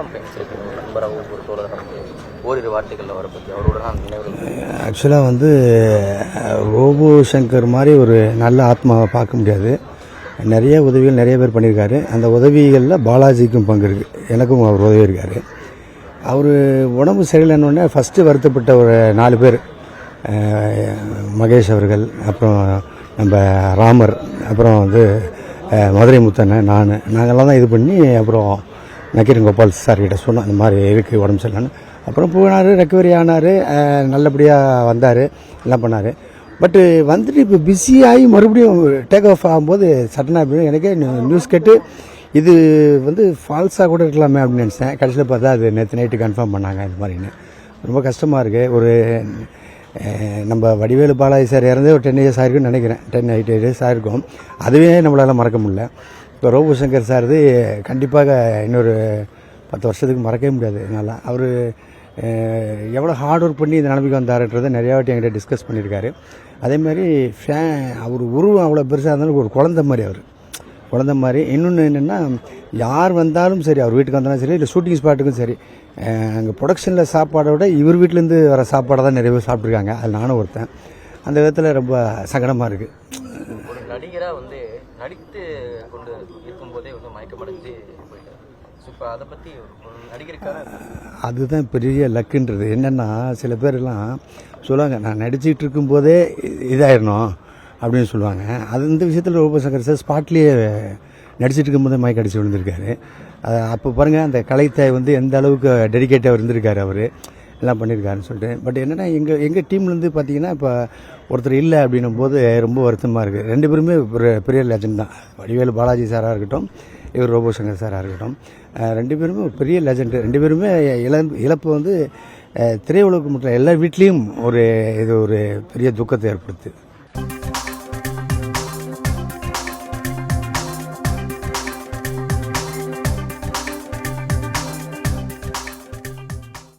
காலம் பயணிச்சிருக்கீங்க ஒரு நண்பராக ஒரு தோழராக ஓரிரு வார்த்தைகளில் வர பற்றி அவரோட நான் நினைவு. ஆக்சுவலாக வந்து ரோபோ சங்கர் மாதிரி ஒரு நல்ல ஆத்மாவை பார்க்க முடியாது. நிறைய உதவிகள் நிறைய பேர் பண்ணியிருக்காரு. அந்த உதவிகளில் பாலாஜிக்கும் பங்கு இருக்குது. எனக்கும் அவர் உதவி இருக்கார். அவர் உடம்பு சரியில்லைன்னொடனே ஃபஸ்ட்டு வருத்தப்பட்ட ஒரு 4 பேர், மகேஷ் அவர்கள், அப்புறம் நம்ம ராமர், அப்புறம் வந்து மதுரை முத்தனை, நாங்கள்லாம் தான் இது பண்ணி அப்புறம் நக்கீரன் கோபால் சார்கிட்ட சொன்னோம் இந்த மாதிரி இருக்குது உடம்பு சரியில்லைன்னு. அப்புறம் போனார், ரெக்கவரி ஆனார், நல்லபடியாக வந்தார், எல்லாம் பண்ணார். பட்டு வந்துட்டு இப்போ பிஸியாகி மறுபடியும் டேக் ஆஃப் ஆகும்போது சட்டனாக எனக்கே நியூஸ் கேட்டு இது வந்து ஃபால்ஸாக கூட இருக்கலாமே அப்படின்னு நினச்சேன். கடைசியில் பார்த்தா அது நேற்று நைட்டு கன்ஃபார்ம் பண்ணாங்க இது மாதிரின்னு. ரொம்ப கஷ்டமாக இருக்குது. ஒரு நம்ம வடிவேலு பாலாஜி சார் இறந்தே ஒரு 10 இயர்ஸ் ஆயிருக்குன்னு நினைக்கிறேன். 10-8 இயர்ஸ் ஆயிருக்கும். அதுவே நம்மளால் மறக்க முடியல. இப்போ ரோபோ சங்கர் சார் கண்டிப்பாக இன்னொரு 10 வருஷத்துக்கு மறக்கவே முடியாது என்னால். அவர் எவ்வளோ ஹார்ட் ஒர்க் பண்ணி இந்த நிலைமைக்கு வந்தாருன்றதை நிறையா வாட்டி என்கிட்ட டிஸ்கஸ் பண்ணியிருக்காரு. அதேமாதிரி அவர் உருவம் அவ்வளோ பெருசாக இருந்தாலும் ஒரு குழந்தை மாதிரி. இன்னொன்று என்னென்னா, யார் வந்தாலும் சரி, அவர் வீட்டுக்கு வந்தாலும் சரி, இல்லை ஷூட்டிங் ஸ்பாட்டுக்கும் சரி, அங்கே ப்ரொடக்ஷனில் சாப்பாடை விட இவர் வீட்டிலேருந்து வர சாப்பாடை தான் நிறைய பேர் சாப்பிட்ருக்காங்க. அது நானும் ஒருத்தன். அந்த விதத்தில் ரொம்ப சங்கடமாக இருக்குது. ஒரு நடிகராக வந்து நடித்து கொண்டு இருக்கும்போதே வந்து மயக்கமடைஞ்சு போயிட்டார். இப்போ அதை பற்றி நடிகருக்காக அதுதான் பெரிய லக்குன்றது. என்னென்னா, சில பேர்லாம் சொல்லுவாங்க, நான் நடிச்சிட்டு இருக்கும்போதே இதாயிடணும் அப்படின்னு சொல்லுவாங்க. அது இந்த விஷயத்தில் ரோபோ சங்கர் சார் ஸ்பாட்லேயே நடிச்சிட்டு இருக்கும்போதே மயக்க அடிச்சு விழுந்திருக்காரு. அப்போ பாருங்கள், அந்த கலைத்தாய் வந்து எந்த அளவுக்கு டெடிக்கேட்டாக இருந்திருக்காரு, அவர் எல்லாம் பண்ணியிருக்காருன்னு சொல்லிட்டு. பட் என்னென்னா, எங்கள் டீம்லேருந்து பார்த்தீங்கன்னா இப்போ ஒருத்தர் இல்லை அப்படின்னும் போது ரொம்ப வருத்தமாக இருக்குது. 2 பேருமே ஒரு பெரிய லெஜண்ட் தான். வடிவேலு பாலாஜி சாராக இருக்கட்டும், இவர் ரோபோ சங்கர் சாராக இருக்கட்டும், 2 பேருமே ஒரு பெரிய லெஜண்ட். 2 பேருமே இழப்பு வந்து திரையுலகம் மட்டும் எல்லா வீட்லேயும் ஒரு பெரிய துக்கத்தை ஏற்படுத்து.